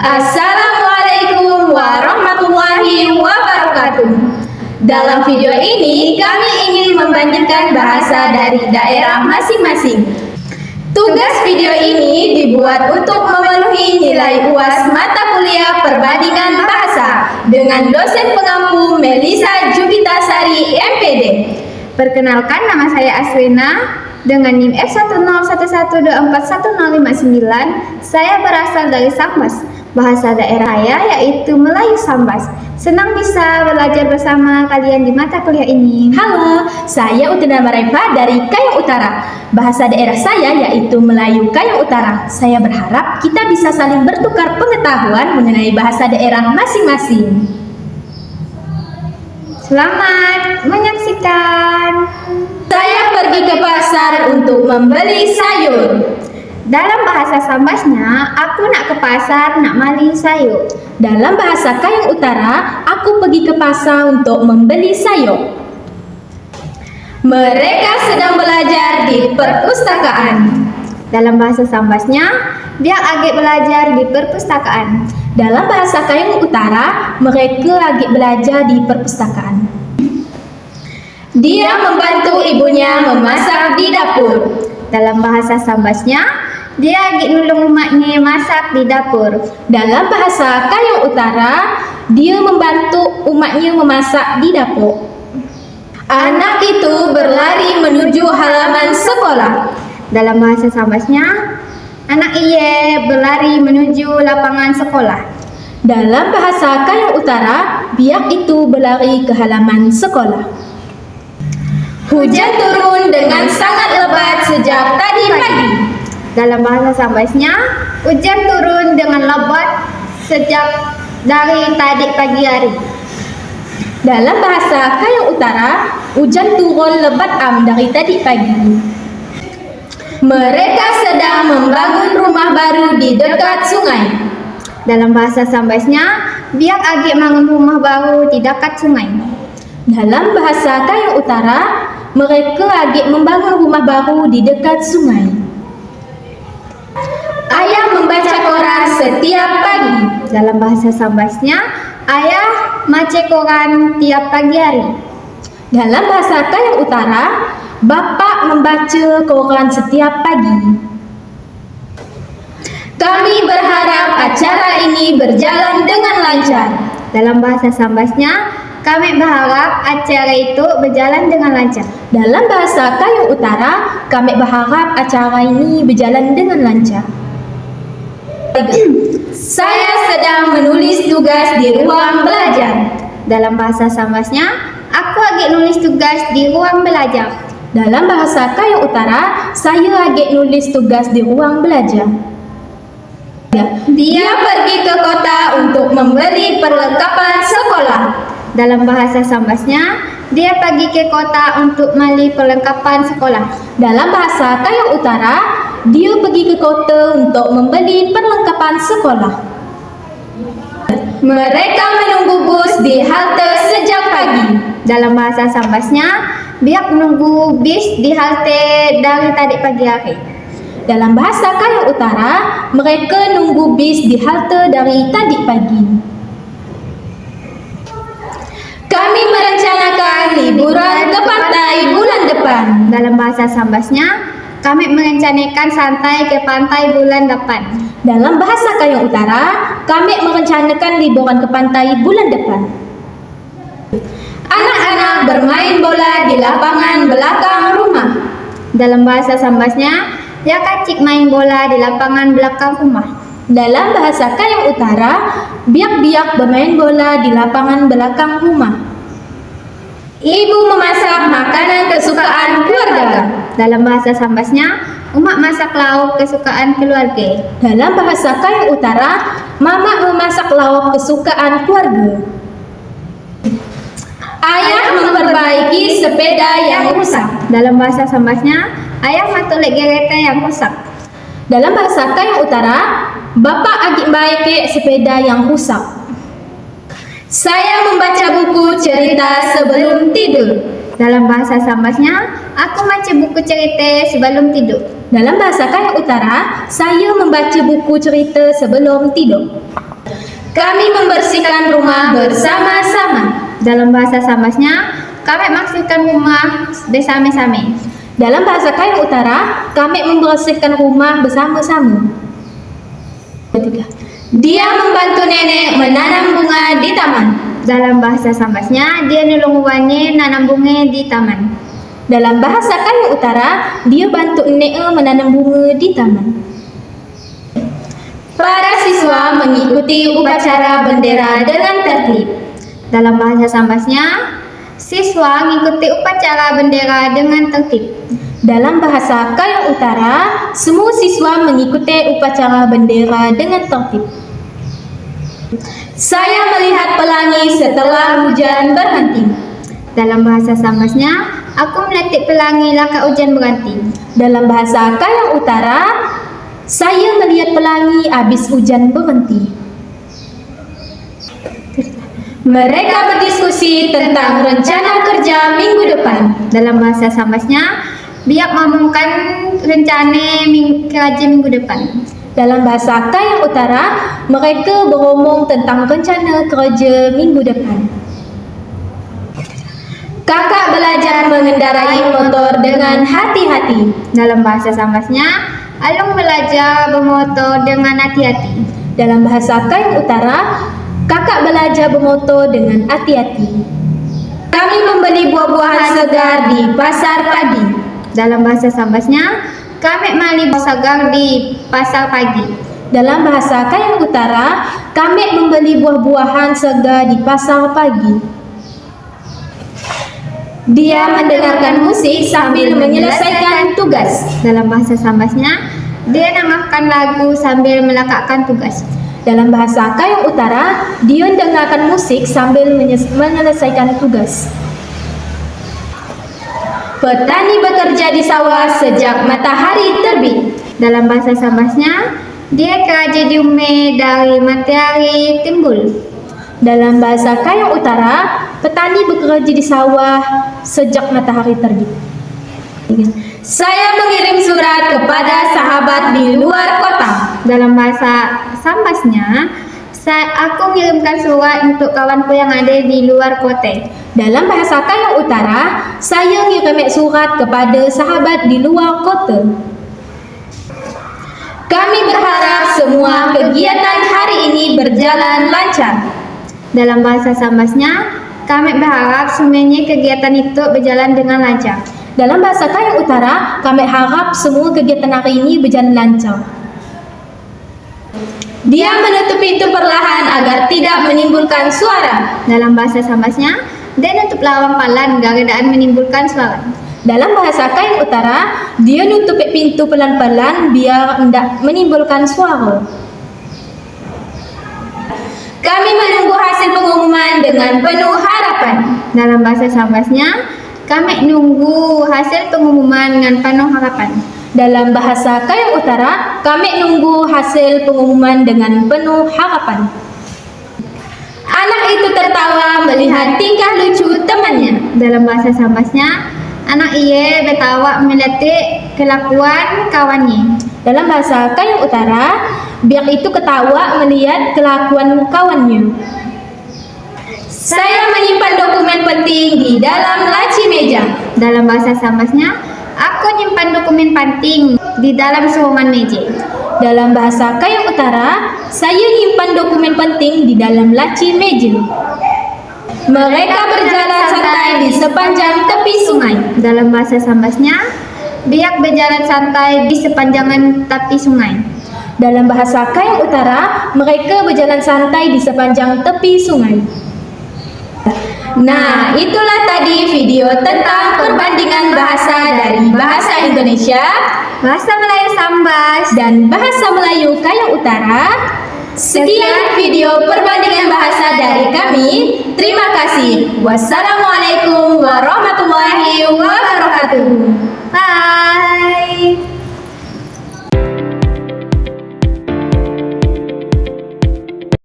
Assalamualaikum warahmatullahi wabarakatuh. Dalam video ini kami ingin membandingkan bahasa dari daerah masing-masing. Tugas video ini dibuat untuk memenuhi nilai UAS mata kuliah perbandingan bahasa dengan dosen pengampu Melisa Jubitasari MPD. Perkenalkan, nama saya Aswina dengan NIM F101124159. Saya berasal dari Sambas. Bahasa daerah saya yaitu Melayu Sambas. Senang bisa belajar bersama kalian di mata kuliah ini. Halo, saya Utina Mareva dari Kayong Utara. Bahasa daerah saya yaitu Melayu Kayong Utara. Saya berharap kita bisa saling bertukar pengetahuan mengenai bahasa daerah masing-masing. Selamat menyaksikan. Saya pergi ke pasar untuk membeli sayur. Dalam bahasa Sambasnya, aku nak ke pasar nak beli sayur. Dalam bahasa Kayong Utara, aku pergi ke pasar untuk membeli sayur. Mereka sedang belajar di perpustakaan. Dalam bahasa Sambasnya, dia agak belajar di perpustakaan. Dalam bahasa Kayong Utara, mereka agak belajar di perpustakaan. Dia membantu ibunya memasak di dapur. Dalam bahasa Sambasnya, dia agak nulung umatnya masak di dapur. Dalam bahasa Kayong Utara, dia membantu umatnya memasak di dapur. Anak itu berlari menuju halaman sekolah. Dalam bahasa Sambasnya, anak iye berlari menuju lapangan sekolah. Dalam bahasa Kayong Utara, biak itu berlari ke halaman sekolah. Hujan turun dengan sangat lebat sejak tadi pagi. Dalam bahasa Sambasnya, hujan turun dengan lebat sejak dari tadi pagi hari. Dalam bahasa Kayong Utara, hujan turun lebat dari tadi pagi. Mereka sedang membangun rumah baru di dekat sungai. Dalam bahasa Sambasnya, biak agak bangun rumah baru di dekat sungai. Dalam bahasa Kayong Utara, mereka agak membangun rumah baru di dekat sungai. Ayah membaca koran setiap pagi. Dalam bahasa Sambasnya, ayah baca koran tiap pagi hari. Dalam bahasa Kayong Utara, bapak membaca koran setiap pagi. Kami berharap acara ini berjalan dengan lancar. Dalam bahasa Sambasnya, kami berharap acara itu berjalan dengan lancar. Dalam bahasa Kayong Utara, kami berharap acara ini berjalan dengan lancar. Saya sedang menulis tugas di ruang belajar. Dalam bahasa Sambasnya, aku agak nulis tugas di ruang belajar. Dalam bahasa Kayong Utara, saya agak nulis tugas di ruang belajar. Dia pergi ke kota untuk membeli perlengkapan sekolah. Dalam bahasa Sambasnya, dia pergi ke kota untuk membeli perlengkapan sekolah. Dalam bahasa Kayong Utara, dia pergi ke kota untuk membeli perlengkapan sekolah. Mereka menunggu bus di halte sejak pagi. Dalam bahasa Sambasnya, biak menunggu bis di halte dari tadi pagi hari. Dalam bahasa Kayong Utara, mereka nunggu bis di halte dari tadi pagi. Kami merencanakan liburan ke pantai bulan depan. Dalam bahasa Sambasnya, kami merencanakan santai ke pantai bulan depan. Dalam bahasa Kayong Utara, kami merencanakan liburan ke pantai bulan depan. Anak-anak bermain bola di lapangan belakang rumah. Dalam bahasa Sambasnya, dia kacik main bola di lapangan belakang rumah. Dalam bahasa Kayong Utara, biak-biak bermain bola di lapangan belakang rumah. Ibu memasak makanan kesukaan keluarga. Dalam bahasa Sambasnya, umak masak lauk kesukaan keluarga. Dalam bahasa Kayong Utara, mama memasak lauk kesukaan keluarga. Ayah memperbaiki sepeda yang rusak. Dalam bahasa Sambasnya, ayah matulek kereta yang rusak. Dalam bahasa Kayong Utara, bapak agak baik sepeda yang rusak. Saya membaca buku cerita sebelum tidur. Dalam bahasa Sambasnya, aku baca buku cerita sebelum tidur. Dalam bahasa Kayong Utara, saya membaca buku cerita sebelum tidur. Kami membersihkan rumah bersama-sama. Dalam bahasa Sambasnya, kami membersihkan rumah bersama-sama. Dalam bahasa Kayak Utara, kami membersihkan rumah bersama-sama. Ketiga, dia membantu nenek menanam bunga di taman. Dalam bahasa Sambasnya, dia nolong uangnya nanam bunga di taman. Dalam bahasa Kayak Utara, dia bantu nenek menanam bunga di taman. Para siswa mengikuti upacara bendera dengan tertib. Dalam bahasa Sambasnya, siswa mengikuti upacara bendera dengan tertib. Dalam bahasa Kayak Utara, semua siswa mengikuti upacara bendera dengan tertib. Saya melihat pelangi setelah hujan berhenti. Dalam bahasa Sambasnya, aku melihat pelangi laka hujan berhenti. Dalam bahasa Kayak Utara, saya melihat pelangi habis hujan berhenti. Mereka berdiskusi tentang rencana kerja minggu depan. Dalam bahasa Sambasnya, biak ngomongkan rencana kerja minggu depan. Dalam bahasa Kayak Utara, mereka beromong tentang rencana kerja minggu depan. Kakak belajar mengendarai motor dengan hati-hati. Dalam bahasa Sambasnya, Alung belajar bermotor dengan hati-hati. Dalam bahasa Kayak Utara, kakak belajar bermotor dengan hati-hati. Kami membeli buah-buahan segar di pasar pagi. Dalam bahasa Sambasnya, kami beli buah segar di pasar pagi. Dalam bahasa Kayak Utara, kami membeli buah-buahan segar di pasar pagi. Dia mendengarkan musik sambil menyelesaikan tugas. Dalam bahasa Sambasnya, dia mendengarkan lagu sambil melakukan tugas. Dalam bahasa Kayak Utara, dia mendengarkan musik sambil menyelesaikan tugas. Petani bekerja di sawah sejak matahari terbit. Dalam bahasa Sambasnya, dia kerja di rumah dari matahari timbul. Dalam bahasa Kayak Utara, petani bekerja di sawah sejak matahari terbit. Saya mengirim surat kepada sahabat di luar kota. Dalam bahasa Sambasnya, aku mengirimkan surat untuk kawanku yang ada di luar kota. Dalam bahasa Kayak Utara, saya mengirim surat kepada sahabat di luar kota. Kami berharap semua kegiatan hari ini berjalan lancar. Dalam bahasa Sambasnya, kami berharap semuanya kegiatan itu berjalan dengan lancar. Dalam bahasa Kayak Utara, kami harap semua kegiatan hari ini berjalan lancar. Dia menutup pintu perlahan agar tidak menimbulkan suara. Dalam bahasa Sambasnya, dia nutup lawang pelan agar menimbulkan suara. Dalam bahasa Kayak Utara, dia nutup pintu pelan-pelan biar tidak menimbulkan suara. Kami menunggu hasil pengumuman dengan penuh harapan. Dalam bahasa Sambasnya, kami nunggu hasil pengumuman dengan penuh harapan. Dalam bahasa Kayak Utara, kami nunggu hasil pengumuman dengan penuh harapan. Anak itu tertawa melihat tingkah lucu temannya. Dalam bahasa Sambasnya, anak ia bertawa melihat kelakuan kawannya. Dalam bahasa Kayak Utara, biak itu ketawa melihat kelakuan kawannya. Saya menyimpan dokumen penting di dalam laci meja. Dalam bahasa Sambasnya, aku nyimpan dokumen penting di dalam seruman meja. Dalam bahasa Kayak Utara, saya nyimpan dokumen penting di dalam laci meja. Mereka berjalan santai di sepanjang tepi sungai. Dalam bahasa Sambasnya, biak berjalan santai di sepanjang tepi sungai. Dalam bahasa Kayak Utara, mereka berjalan santai di sepanjang tepi sungai. Nah, itulah tadi video tentang perbandingan bahasa dari bahasa Indonesia, bahasa Melayu Sambas, dan bahasa Melayu Kayak Utara. Sekian video perbandingan bahasa dari kami. Terima kasih. Wassalamualaikum warahmatullahi wabarakatuh. Bye.